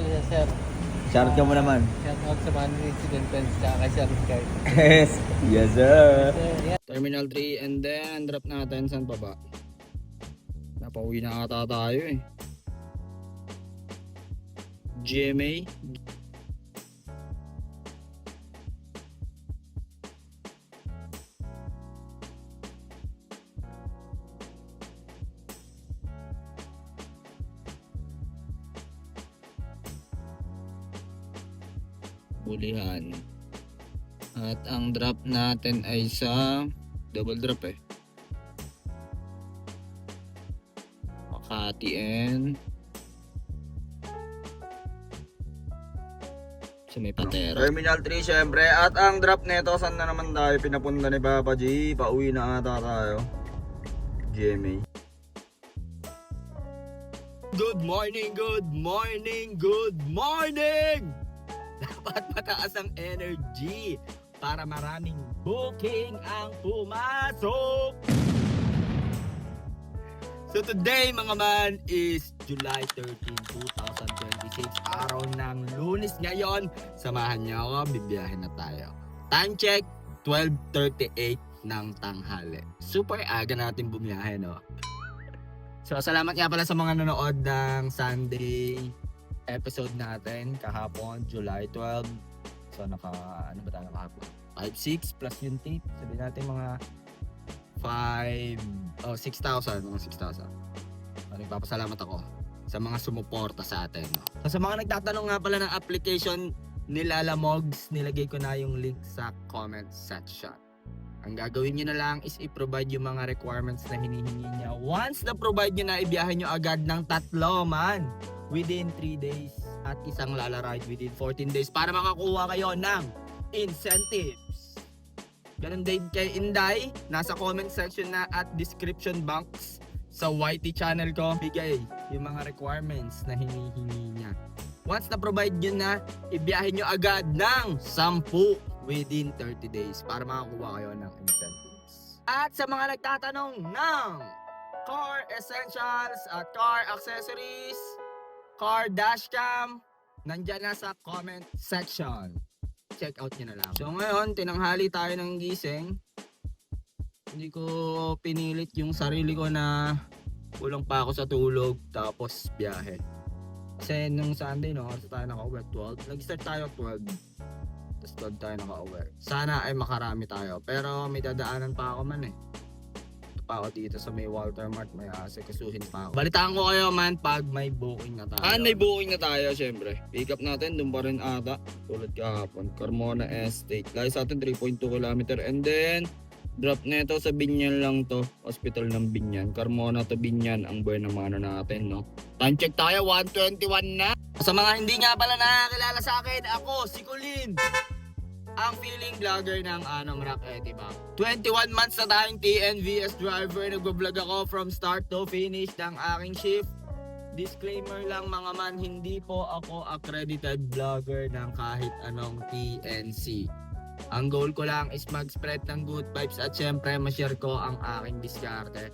niya, sir. Shout ka mo naman. Shout out sa mga resident friends tsaka kay Sir Ricardo. Yes. Yes, sir. Sir, yan. Terminal 3 and then drop natin saan pa ba? Napauwi na ata tayo eh. GMA. Bulihan. At ang drop natin ay sa double drop eh. Makati and sa may Patero. Terminal 3 syempre. At ang drop nito, saan na naman tayo pinapunta ni Papa G? Pauwi na ata tayo. GMA. Good morning, good morning, good morning! Dapat mataas ang energy para maraming booking ang pumasok. So today mga man is July 13, 2026. Araw ng Lunes ngayon. Samahan niyo ako, bibiyahin na tayo. Time check, 12:38 ng tanghali. Super aga natin bumiyahe, no? So salamat nga pala sa mga nanood ng Sunday episode natin kahapon, July 12. So ano ba tayo kahapon? 5-6 plus yung tape. Sabihin natin mga 6,000. Mga 6,000. Nagpapasalamat ako sa mga sumuporta sa atin. No? So, sa mga nagtatanong nga pala ng application ni Lala Mogs, nilagay ko na yung link sa comment section. Ang gagawin nyo na lang is i-provide yung mga requirements na hinihingi niya. Once na provide nyo na, ibiyahin nyo agad ng 3 man within 3 days at isang Lala ride within 14 days para makakuha kayo ng incentives. Ganun din kay Inday, nasa comment section na at description box sa YT channel ko, bigay yung mga requirements na hinihingi niya. Once na provide nyo na, ibiyahin nyo agad ng 10 within 30 days para makakuha kayo ng incentives. At sa mga nagtatanong ng car essentials at car accessories, car dashcam, nandyan na sa comment section. Check out nyo na lang. So ngayon, tinanghali tayo ng gising. Hindi ko pinilit yung sarili ko na kulang pa ako sa tulog tapos biyahe. Kasi nung Sunday, no, oras tayo naka-uwi 12. Nag-start tayo 12. Tapos 12 tayo naka-uwi. Sana ay makarami tayo. Pero may dadaanan pa ako man eh. Ito pa ako dito sa may Walter Mart. May asikasuhin pa ako. Balitaan ko kayo man pag may booking na tayo. May booking na tayo syempre. Pick up natin. Doon pa rin ata. Tulad kahapon. Carmona Estate. Layo sa atin 3.2 km. And then drop nito sa Binyan lang to. Hospital ng Binyan. Carmona to Binyan ang buhay ng mga natin, no? Time check tayo, 1:21 na. Sa mga hindi nga pala nakakilala sa akin, ako, si Colin. Ang feeling vlogger ng Rock diba? 21 months na tayong TNVS driver. Nag-vlog ako from start to finish ng aking shift. Disclaimer lang mga man, hindi po ako accredited vlogger ng kahit anong TNC. Ang goal ko lang is mag-spread ng good vibes at syempre ma-share ko ang aking diskarte.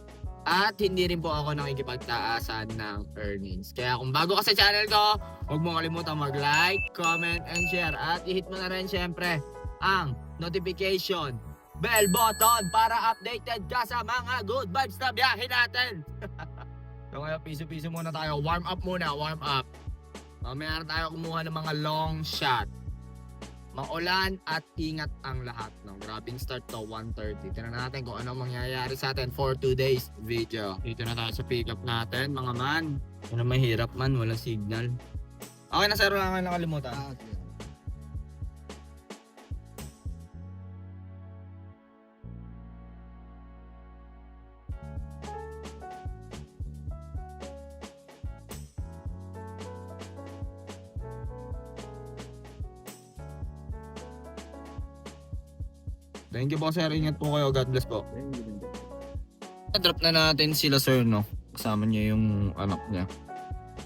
At hindi rin po ako nakikipagtaasan ng earnings. Kaya kung bago ka sa channel ko, huwag mo kalimutan mag-like, comment, and share. At i-hit mo na rin syempre ang notification bell button para updated ka sa mga good vibes na biyahe natin. So ngayon, piso-piso muna tayo. Warm up muna, warm up. Mamaya na tayo kumuha ng mga long shot. Maulan at ingat ang lahat. No? Grabing start to 1:30. Tignan natin kung ano mangyayari sa atin for 2 days video. Dito na tayo sa pick up natin mga man. Ano mahirap man, walang signal. Okay na sir, wala kang nakalimutan. Thank you po sir, ingat po kayo, God bless po. Drop na natin sila sir, no? Kasama niya yung anak niya.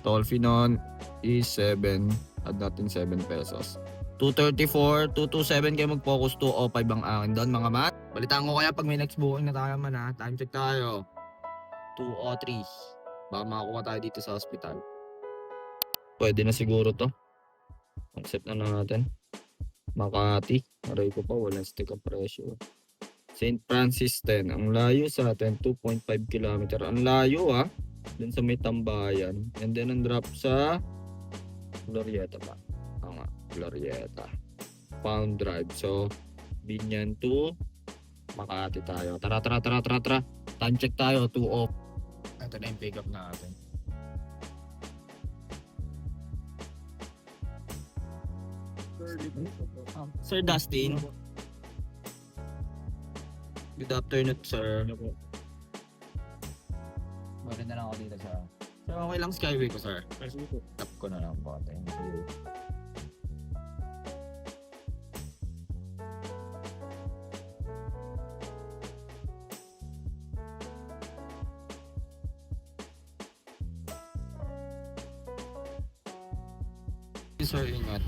Toll fee nun is 7, add natin 7 pesos. 234, 227 kayo mag-focus, 205 ang akin doon mga mat. Balitaan ko kaya pag may next booking na tayo man ha. Time check tayo. 203. Baka makakuha tayo dito sa hospital. Pwede na siguro to. Accept na natin. Makati. Aray ko pa, walang stick of pressure. St. Francis 10. Ang layo sa atin, 2.5 km. Ang layo dun sa may tambayan. And then ang drop sa Glorieta pa. Oo nga, Glorieta. Pound Drive. So, Binyan to Makati tayo. Tara. Time check tayo, 2 off. Ito na yung pick up natin. Sir Dustin. Good afternoon, sir. Maganda lang ako dito sa... Sir, okay lang Skyway ko, sir. Tap ko na lang po. Thank you. Sir, ingat.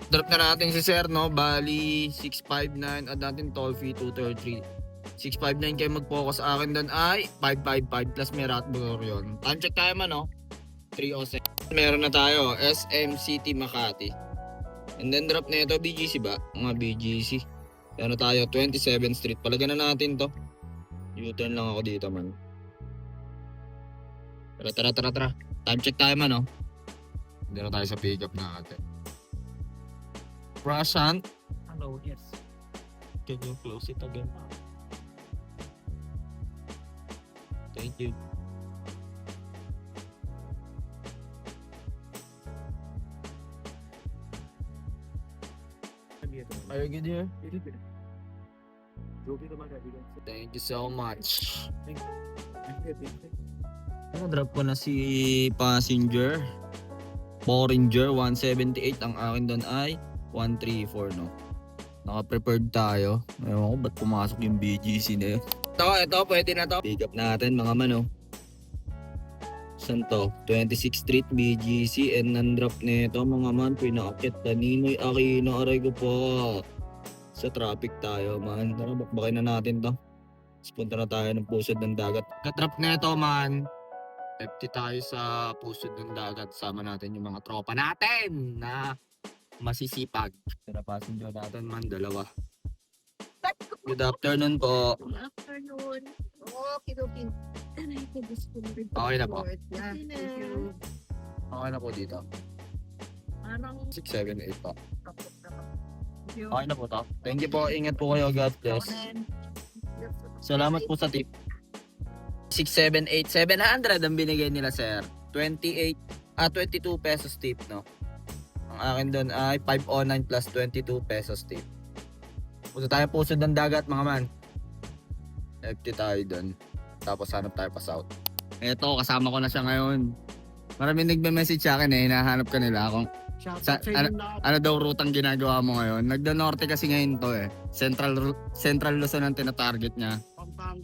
Drop na natin si sir, no? Bali, 659 at natin toll fee 233. 659 kayo mag-focus sa akin doon ay 555 plus may Ratbur yun. Time check tayo man, no? 306. Meron na tayo, SMCT Makati. And then drop na ito, BGC ba? Mga BGC. Ano tayo, 27th Street. Palagyan na natin to. U-turn lang ako dito, man. Tara. Time check tayo man, no? Hindi na tayo sa pick-up natin. Prashant. Hello, yes. Can you close it again? Thank you. Are you good here? Thank you so much. Drop ko na si passenger. Foreigner 178. Ang akin doon ay 134, no? Naka-prepared tayo. Ewan ko ba't pumasok yung BGC na yun. Ito, pwede na to. Pick up natin mga mano. Saan to? 26th Street BGC and non-drop nito mga man. Pinakakit na Ninoy Aquino. Aray ko po. Sa traffic tayo man. Tara, bakbakin na natin to. Punta na tayo ng pusod ng dagat. Katrap nito man. Empty tayo sa pusod ng dagat. Sama natin yung mga tropa natin na masisipag. Tara, passenger natin man, dalawa. Good afternoon po. Good afternoon. Okay. Okay na po. Okay na. Okay na po dito. Parang 6, 7, 8 po. kapot na. Okay na po to. Thank you po. Ingat po kayo. God bless. Salamat po sa tip. 6, 7, 8, 700 ang binigay nila sir. 22 pesos tip, no? Ang akin doon ay 509 plus 22 pesos tip. Punta tayo pusod ng dagat mga man. Empty tayo doon. Tapos hanap tayo pa south. Eto, kasama ko na siya ngayon. Maraming nagme-message sa akin hinahanap ka nila akong ano daw rutang ginagawa mo ngayon. Nagda-norte kasi ngayon to Central Luzon ang tinatarget niya.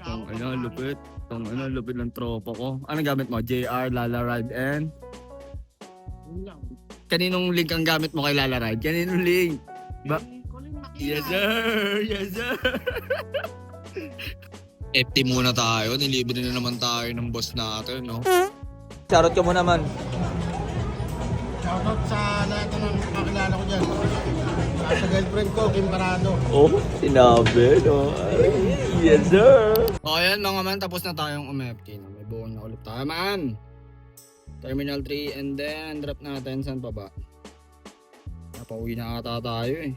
Kung lupit. Kung lupit ng tropa ko. Ano gamit mo? JR, Lala Ride, and? Kaninong link ang gamit mo kay Lala Ride? Kaninong link? Yes sir! FT muna tayo. Nilibre na naman tayo ng boss natin, no? Shoutout ka mo naman. Shoutout sa lahat ng kakilala ko dyan. Sa girlfriend ko, Kim Parado. Oh, sinabi, no? Yes, sir! O ayan mga man, tapos na tayong umFT. No? May buong na ulit tayo, man! Terminal 3 and then drop natin. Saan pa ba? Napauwi na ata tayo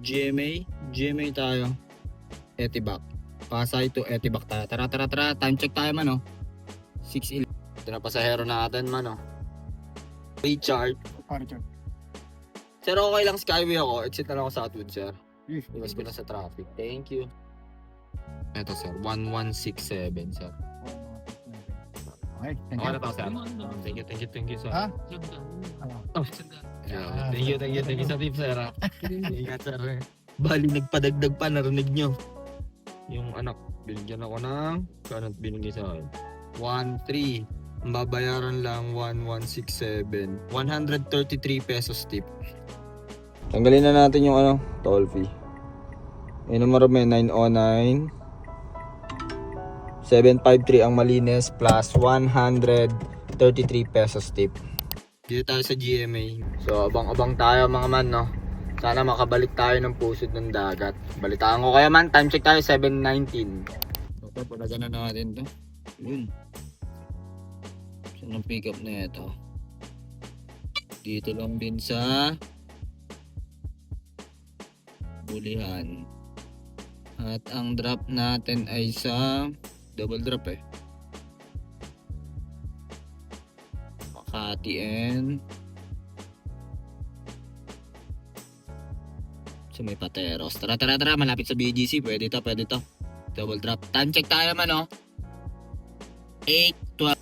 GMA tayo. Etibac. Pasay to Etibac tayo. Tara. Time check tayo man, 6:11. Ito na pasahero natin man, Richard. Sir, okay lang Skyway ako. Exit na lang ako sa Atwood, sir. Iwas ko na sa traffic. Thank you. Ito, sir. 1167, sir. Okay, Okay na to, sir. Thank you, sir. Ha? Thank you sa tip, sir. Ingat, sir. Bali, nagpadagdag pa. Narinig nyo. Yung anak, binigyan ako ng kanat binigay sa akin. 1,300. Ang babayaran lang 1,167. 133 pesos tip. Tanggalin na natin yung toll fee. Yung numero may 909 753 ang malinis plus 133 pesos tip. Dito tayo sa GMA. So abang-abang tayo mga man, no? Sana makabalik tayo ng pusod ng dagat. Balitaan ko kaya man, time check tayo 7:19. Okay, palagan na natin to. Yun. Saan ang pick up na ito? Dito lang din sa Bulihan. At ang drop natin ay sa double drop Makati and so may Pateros. Tara, malapit sa BGC. Pwede to. Double drop. Time check tayo man, no? 8:12.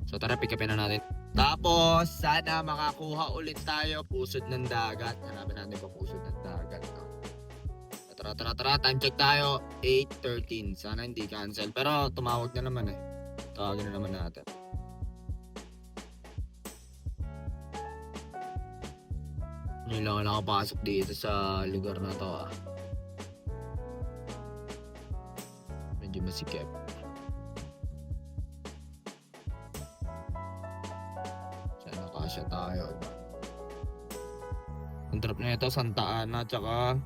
So tara, pick upin na natin. Tapos, sana makakuha ulit tayo pusod ng dagat. Hanapin natin pa pusod ng dagat. No? Tara. Time check tayo. 8:13. Sana hindi cancel. Pero tumawag na naman Tawagin na naman natin. Hindi lang ako nakapasok dito sa lugar na to Medyo masikip. Sana nakasya tayo. Ang trip na ito, Santa Ana tsaka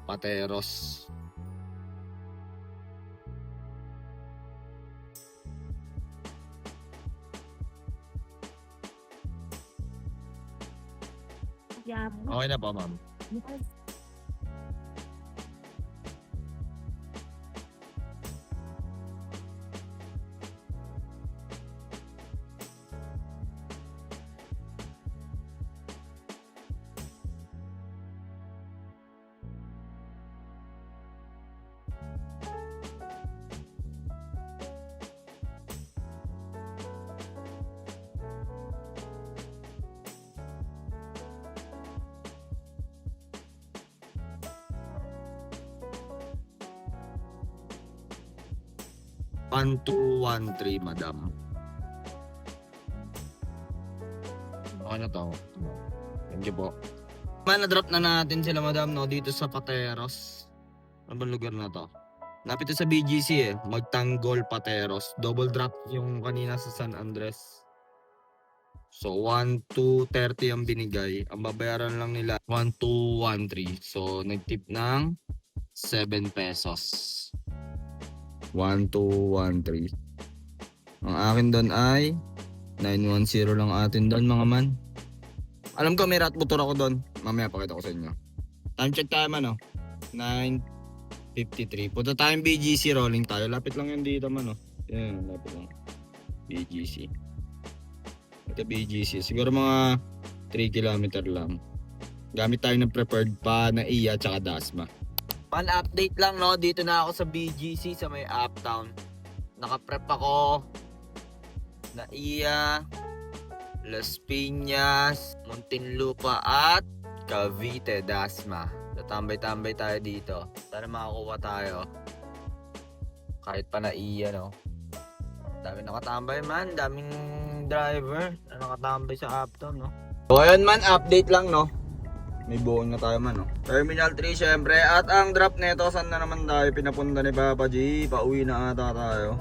Pateros. Yeah. Okay na po, ma'am. Yes. One, 2, 1, 3, madam. Okay na to. Thank you po. Na-drop na natin sila, madam, no? Dito sa Pateros. Ano bang lugar na to? Lapit to sa BGC Magtanggol, Pateros. Double drop yung kanina sa San Andres. So 1,230 ang binigay. Ang babayaran lang nila 1,213. So nagtip ng 7 pesos. 1,213. Ang akin doon ay 910 lang atin doon, mga man. Alam ko may rat motor ako doon. Mamaya pakita ko sa inyo. Time check tayo man 9:53. Punta tayong BGC, rolling tayo. Lapit lang yan dito man Yan, lapit lang. BGC. Ito BGC. Siguro mga 3 kilometer lang. Gamit tayo ng preferred pa na iya tsaka Dasma. Man, update lang dito na ako sa BGC sa may Uptown. Nakaprep ako na iya, Las Piñas, Muntinlupa at Cavite, Dasma. Tatambay-tambay tayo dito. Sana makakuha tayo. Kahit pa na iya Dami nakatambay man, daming driver na nakatambay sa Uptown So ayun man, update lang May buong na tayo man Terminal 3 syempre. At ang drop nito, saan na naman tayo pinapunta ni Papa G? Pauwi na ata tayo.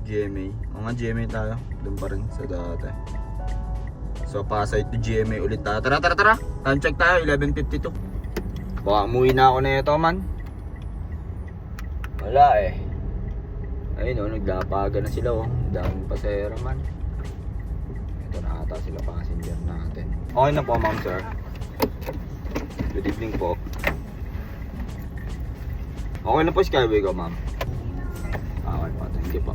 GMA. Mga GMA tayo. Doon pa rin sa dati. So Pasay to GMA ulit tayo. Tara. Time check tayo, 11:52. Baka umuwi na ako nito man. Wala Ayun naglapagan na sila Daming pasahero man. Ito na ata sila passenger natin. Okay na po, ma'am sir. Good evening po. Okay na po Skyway ko, ma'am. Okay po, thank you po.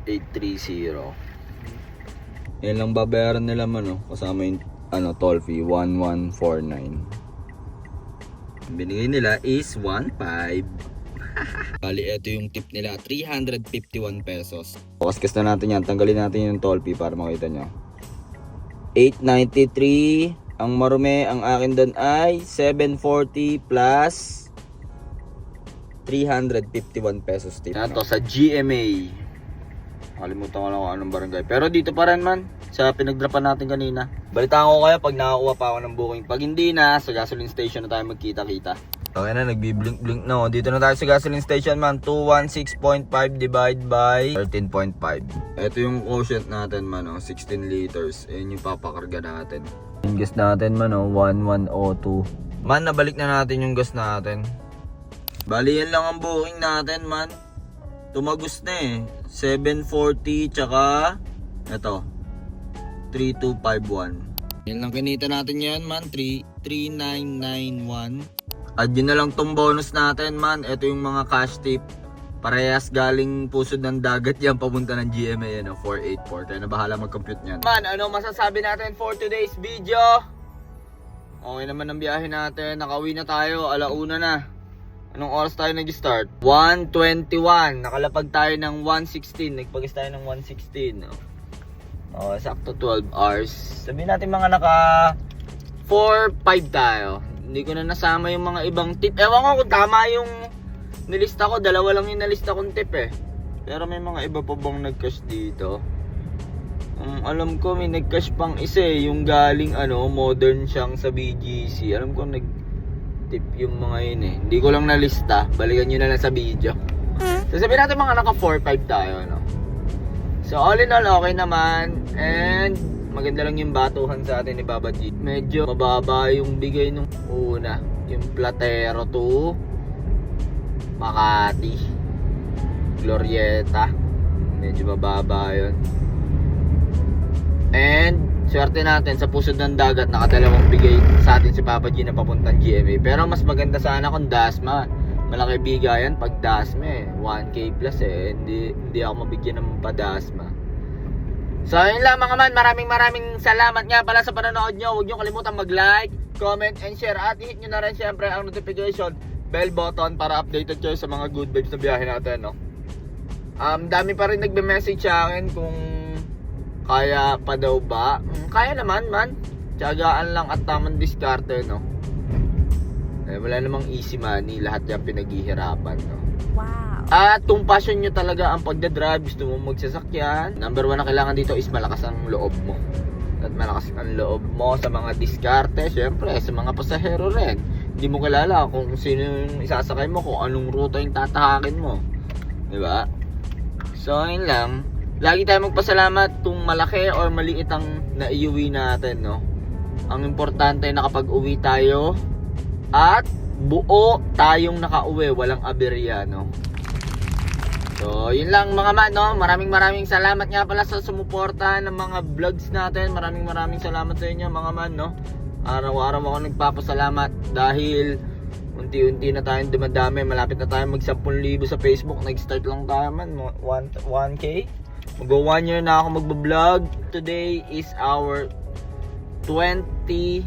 830. Yan lang babayaran nila man, no? Kasama yung toll fee, 1149. Binigay nila is 1.5. Bali, ito yung tip nila, 351 pesos. Kaskas na natin yan, tanggalin natin yung toll fee para makita nyo. 893. Ang marumi, ang akin doon ay 740 plus 351 pesos tip. Ito sa GMA. Nakalimutan ko lang kung anong barangay. Pero dito pa rin man, sa pinagdrapan natin kanina. Balitaan ko kayo pag nakakuha pa ako ng booking. Pag hindi na, sa gasoline station na tayo magkita-kita. Okay na, nagbi-blink-blink na. Dito na tayo sa gasoline station man. 216.5 divide by 13.5. Ito yung quotient natin man, 16 liters. Ayan yung papakarga natin. Yung gas natin man, 1102. Man, nabalik na natin yung gas natin. Bali, yan lang ang booking natin man. Tumagos na eh. 740 tsaka ito 3251. Yan lang kinita natin yan man. 3991. Add yun na lang tong bonus natin man. Ito yung mga cash tip. Parehas galing pusod ng dagat yan papunta ng GMA 484. Kaya na bahala mag-compute nyan. Man, ano masasabi natin for today's video? Okay naman ang biyahe natin. Nakauwi na tayo. Alauna na. Anong oras tayo nag-start? 1:21. Nakalapag tayo ng 1:16. Nagpagis tayo ng 1:16. Oh, sakto 12 hours. Sabihin natin mga naka 4-5 tayo. Hindi ko na nasama yung mga ibang tip. Ewan ko kung tama yung nilista ko. Dalawa lang yung nalista kong tip eh. Pero may mga iba pa bang nag-cash dito? Alam ko may nag-cash pang isa eh. Yung galing modern siyang sa BGC. Alam ko tip yung mga yun eh. Hindi ko lang nalista. Balikan nyo na lang sa video. So sabihin natin mga naka 4-5 tayo, So all in all, okay naman. And maganda lang yung batuhan sa atin ni Baba G. Medyo mababa yung bigay nung una. Yung Platero to Makati Glorieta. Medyo mababa yun. And swerte natin sa pusod ng dagat, nakadalawang bigay sa atin si Papa G na papuntang GMA. Pero mas maganda sana kung Dasma. Malaki bigayan pag Dasma eh. 1K plus eh. Hindi ako mabigyan ng pa-Dasma. So yun lang mga man. Maraming salamat nga pala sa panonood nyo. Huwag nyo kalimutan mag-like, comment, and share. At hit nyo na rin syempre ang notification bell button para updated kayo sa mga good vibes na biyahe natin, dami pa rin nagbe-message sa akin kung kaya pa daw ba? Kaya naman man. Tiyagaan lang at tamang diskarte, wala namang easy money. Lahat yan pinaghihirapan, Wow. At kung passion nyo talaga ang pagdadrive, gusto mo magsasakyan, number 1 na kailangan dito is malakas ang loob mo. At malakas ang loob mo sa mga diskarte, syempre sa mga pasahero rin. Hindi mo kilala kung sino yung isasakay mo, kung anong ruta yung tatahakin mo, diba? So yun lang. Lagi tayo magpasalamat kung malaki or maliit ang naiuwi natin, Ang importante nakapag-uwi tayo at buo tayong nakauwi, walang aberya, So, yun lang mga man, Maraming salamat nga pala sa sumuporta ng mga vlogs natin. Maraming salamat sa inyo mga man, Araw-araw ako nagpapasalamat dahil unti-unti na tayong dumadami. Malapit na tayong mag 10,000 sa Facebook. Nag-start lang tayo man, 1K. Mag-go 1 year na ako magbablog. Today is our 22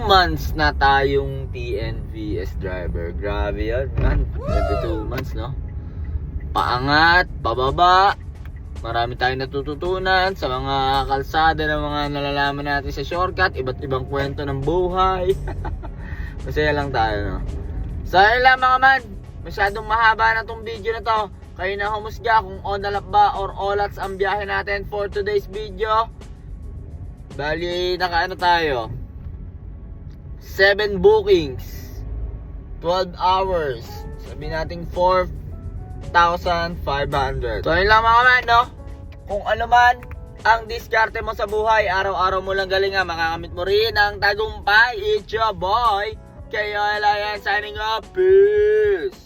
months na tayong TNVS driver. Grabe yan, man. 22 months, Paangat, pababa. Marami tayong natututunan sa mga kalsada na mga nalalaman natin sa shortcut. Iba't ibang kwento ng buhay. Masaya lang tayo, So, yun lang mga man. Masyadong mahaba na tong video na to. Kayo na humusga kung on the lap ba or olats ang biyahe natin for today's video. Bali, tayo. 7 bookings. 12 hours. Sabi natin 4,500. So, yun lang mga man, Kung ano man ang diskarte mo sa buhay, araw-araw mo lang galingan, makakamit mo rin ang tagumpay. It's your boy, Kayo Alayan, signing up. Peace!